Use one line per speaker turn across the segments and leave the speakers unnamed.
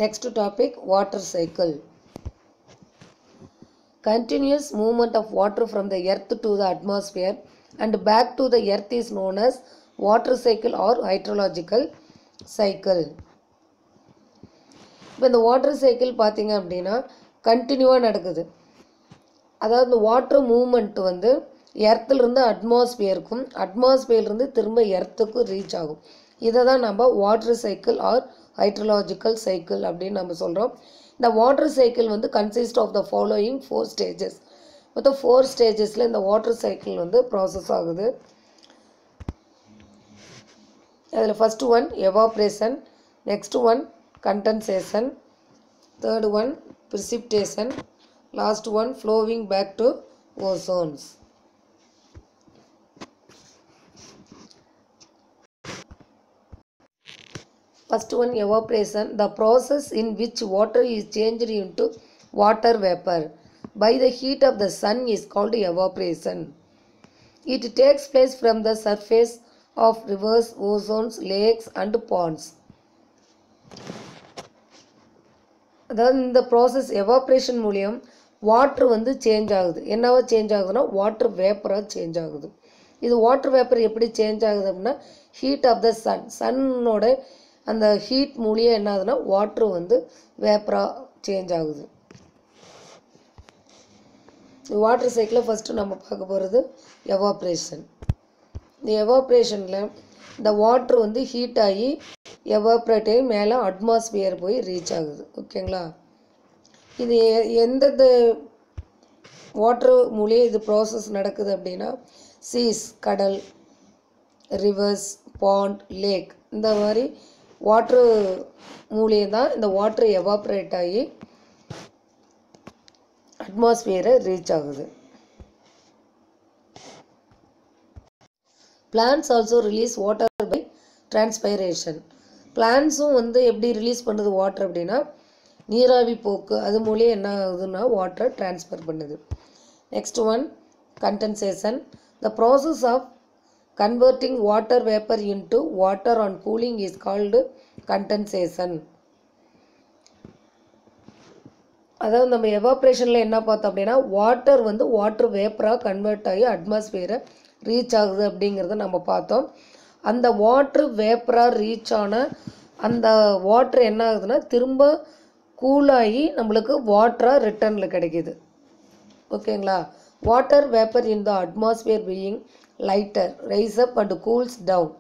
Next topic, water cycle. Continuous movement of water from the earth to the atmosphere and back to the earth is known as water cycle or hydrological cycle. இப்போ இந்த water cycle பார்த்தீங்க அப்படின்னா கண்டினியூவாக நடக்குது. அதாவது இந்த water moment வந்து எர்த்துலேருந்து அட்மாஸ்பியருக்கும் அட்மாஸ்பியர்லேருந்து திரும்ப எர்த்துக்கும் ரீச் ஆகும். இதை தான் நம்ம water cycle or hydrological cycle அப்படின்னு நம்ம சொல்கிறோம். இந்த வாட்டர் சைக்கிள் வந்து consist of the following 4 stages. மொத்தம் 4 ஸ்டேஜஸில் இந்த வாட்டர் சைக்கிள் வந்து ப்ராசஸ் ஆகுது. அதில் first one evaporation, next one condensation, third one precipitation, last one flowing back to ozones. First one evaporation, the process in which water is changed into water vapor by the heat of the sun is called evaporation. It takes place from the surface of rivers, oceans, lakes and ponds. அதாவது இந்த process evaporation மூலியம் water வந்து change ஆகுது. என்னவா change ஆகுதுன்னா water வேப்பராக change ஆகுது. இது water vapour எப்படி சேஞ்ச் ஆகுது அப்படின்னா ஹீட் ஆஃப் த சன்னோட அந்த ஹீட் மூலியம் என்ன ஆகுதுன்னா வாட்ரு வந்து வேப்பராக சேஞ்ச் ஆகுது. வாட்டர் சைக்கிளில் ஃபஸ்ட்டு நம்ம பார்க்க போகிறது எவாப்ரேஷன். இந்த எவாப்ரேஷனில் இந்த வாட்ரு வந்து ஹீட் ஆகி எவாப்ரேட் ஆகி மேலே அட்மாஸ்பியர் போய் ரீச் ஆகுது. ஓகேங்களா? இது எந்தெந்த வாட்ரு மூலியம் இது ப்ராசஸ் நடக்குது அப்படின்னா சீஸ் கடல், ரிவர்ஸ், பாண்ட், லேக் இந்த மாதிரி வாட்ரு மூலியம் தான் இந்த வாட்ரு எவாப்ரேட் ஆகி அட்மாஸ்பியரை ரீச் ஆகுது. Plants also release water by transpiration. பிளான்ஸும் வந்து எப்படி ரிலீஸ் பண்ணுது வாட்டர் அப்படின்னா நீராவி போக்கு, அது மூலியம் என்ன ஆகுதுன்னா வாட்டரை ட்ரான்ஸ்ஃபர் பண்ணுது. Next one condensation. The process of converting water vapour into water on cooling is called condensation. அதாவது நம்ம எவாப்ரேஷனில் என்ன பார்த்தோம் அப்படின்னா வாட்டர் வந்து வாட்டர் வேப்பராக கன்வெர்ட் ஆகி அட்மாஸ்பியரை ரீச் ஆகுது அப்படிங்கிறத நம்ம பார்த்தோம். அந்த வாட்ரு வேப்பராக ரீச் ஆன அந்த வாட்ரு என்ன ஆகுதுன்னா திரும்ப கூலாகி நம்மளுக்கு வாட்டராக ரிட்டர்னில் கிடைக்கிது. ஓகேங்களா? Water vapour in the atmosphere being lighter rise up and cools down.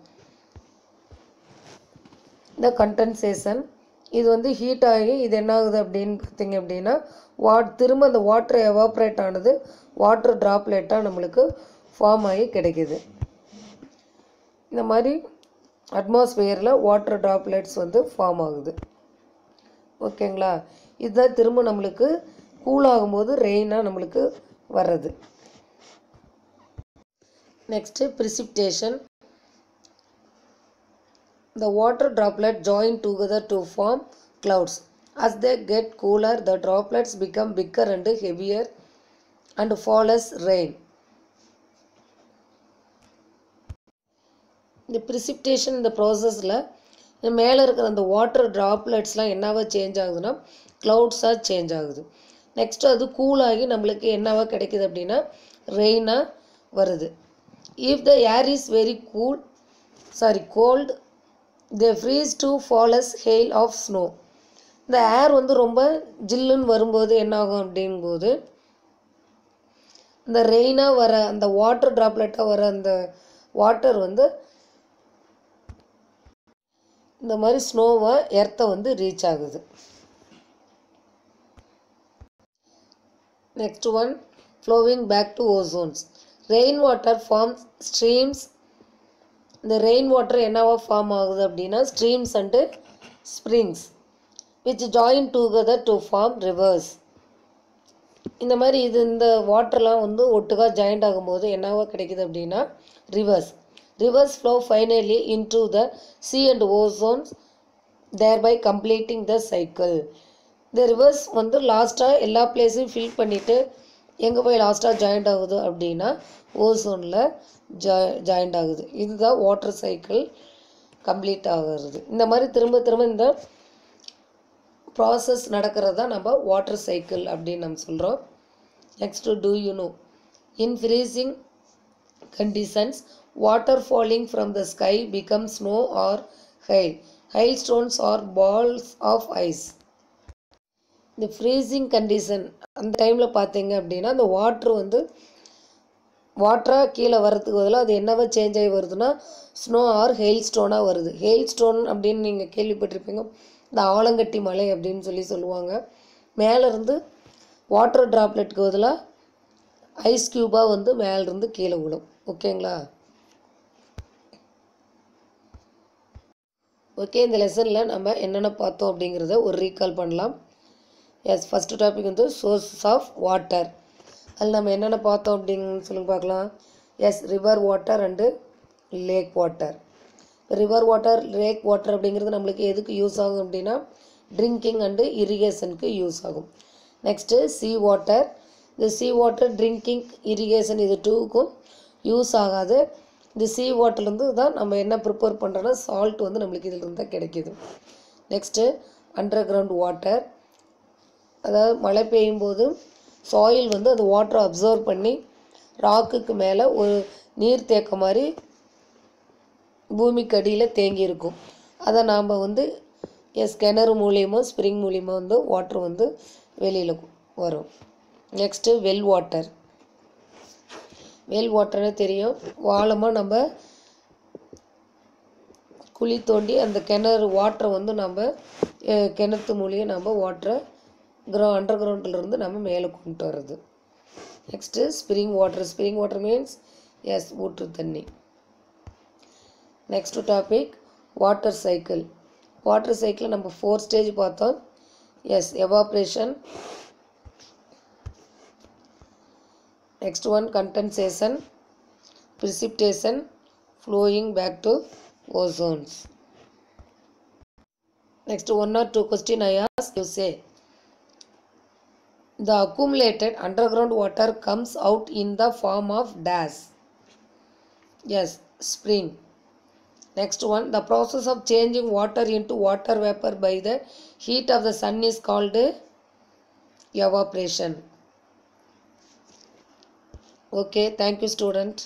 இந்த கண்டென்சேஷன் இது வந்து ஹீட் ஆகி இது என்ன ஆகுது அப்படின்னு பார்த்தீங்க அப்படின்னா திரும்ப அந்த வாட்டர் எவாப்ரேட் ஆனது வாட்டர் ட்ராப்லெட்டாக நம்மளுக்கு ஃபார்ம் ஆகி கிடைக்கிது. இந்த மாதிரி அட்மாஸ்பியரில் வாட்டர் ட்ராப்லெட்ஸ் வந்து ஃபார்ம் ஆகுது. ஓகேங்களா? இதுதான் திரும்ப நம்மளுக்கு கூலாகும்போது ரெயினாக நம்மளுக்கு வர்றது. Next precipitation. The water droplet join together to form clouds. As they get cooler, the droplets become bigger and heavier and fall as rain. இந்த precipitation இந்த ப்ராசஸில் மேலே இருக்கிற அந்த வாட்டர் ட்ராப்லெட்ஸ்லாம் என்னவா சேஞ்ச் ஆகுதுன்னா க்ளவுட்ஸாக சேஞ்ச் ஆகுது. நெக்ஸ்ட்டு அது கூலாகி நம்மளுக்கு என்னவா கிடைக்குது அப்படின்னா ரெயினாக வருது. If the air is very cold they freeze to fall as hail of snow. இந்த ஏர் வந்து ரொம்ப ஜில்லுன்னு வரும்போது என்னாகும் அப்படிங்கும்போது இந்த ரெயினாக வர அந்த வாட்டர் ட்ராப்லெட்டாக வர அந்த வாட்டர் வந்து இந்த மாதிரி ஸ்னோவை எர்த்தை வந்து ரீச் ஆகுது. Next one flowing back to oceans. Rain water forms streams. இந்த ரெயின் வாட்டர் என்னவா ஃபார்ம் ஆகுது அப்படின்னா streams and springs which join together to form rivers. இந்த மாதிரி இந்த வாட்டர்லாம் வந்து ஒட்டுக்காக ஜாயிண்ட் ஆகும்போது என்னவா கிடைக்குது அப்படின்னா reverse. Rivers flow finally into the sea and ozones, thereby completing the cycle. The rivers வந்து லாஸ்ட்டாக எல்லா பிளேஸையும் ஃபில் பண்ணிவிட்டு எங்கே போய் லாஸ்ட்டாக ஜாயிண்ட் ஆகுது அப்படின்னா ஓசோனில் ஜாயிண்ட் ஆகுது. இதுதான் வாட்டர் சைக்கிள் கம்ப்ளீட் ஆகிறது. இந்த மாதிரி திரும்ப திரும்ப இந்த ப்ராசஸ் நடக்கிறது தான் நம்ம வாட்டர் சைக்கிள் அப்படின்னு நம்ம சொல்கிறோம். Next do you know? In freezing conditions, water falling from the sky becomes snow or hail. Hailstones or balls of ice. இந்த ஃப்ரீசிங் கண்டிஷன் அந்த டைமில் பார்த்தீங்க அப்படின்னா அந்த வாட்டராக கீழே வரதுக்கு பதிலாக அது என்னவா சேஞ்ச் ஆகி வருதுன்னா ஸ்னோ ஆர் ஹெயில் ஸ்டோனாக வருது. ஹெயில் ஸ்டோன் அப்படின்னு நீங்கள் கேள்விப்பட்டிருப்பீங்க. இந்த ஆலங்கட்டி மலை அப்படின்னு சொல்லுவாங்க. மேலேருந்து வாட்டர் ட்ராப்லெட்டுக்கு பதிலாக ஐஸ் க்யூபாக மேலேருந்து கீழே விழும். ஓகேங்களா? ஓகே, இந்த லெசனில் நம்ம என்னென்ன பார்த்தோம் அப்படிங்கிறத ஒரு ரீகால் பண்ணலாம். Yes, first topic sources of water. அதில் நம்ம என்னென்ன பார்த்தோம் அப்படின்னு பார்க்கலாம். Yes, river water and lake water. River water, lake water அப்படிங்கிறது நம்மளுக்கு எதுக்கு யூஸ் ஆகும் அப்படின்னா ட்ரிங்கிங் அண்டு இரிகேஷனுக்கு யூஸ் ஆகும். Next sea water. இந்த சீ வாட்டர் ட்ரிங்கிங், இரிகேஷன் இது டூக்கும் யூஸ் ஆகாது. இந்த சீ வாட்டர்லேருந்து தான் நம்ம என்ன ப்ரிப்பேர் பண்ணுறோன்னா சால்ட் நம்மளுக்கு இதிலிருந்து தான் கிடைக்கிது. Next under ground water. அதாவது மழை பெய்யும் போது சாயில் அந்த வாட்டரை அப்சர்வ் பண்ணி ராக்குக்கு மேலே ஒரு நீர் தேக்க மாதிரி பூமிக்கு அடியில் தேங்கி இருக்கும். அதை நாம் கிணறு மூலியமோ ஸ்ப்ரிங் மூலியமோ வாட்டர் வெளியில் வரும். Next well water. வெல் வாட்டர்னு தெரியும். ஆழமாக நம்ம குழி தோண்டி அந்த கிணறு வாட்டரை நம்ம கிணத்து மூலியம் நம்ம வாட்டரை அண்டர் கிரவுண்டிலிருந்து நம்ம மேலே கொண்டு வர்றது. Next spring water. Spring water means yes, ஊற்று தண்ணி. Next topic water cycle. Water cycle நம்ம 4 ஸ்டேஜ் பார்த்தோம். Yes, evaporation. Next one condensation, precipitation, flowing back to ozones. Next 1 or 2 question I ask you. Say the accumulated underground water comes out in the form of dash. Yes, spring. Next one, the process of changing water into water vapor by the heat of the sun is called evaporation. Okay, thank you student.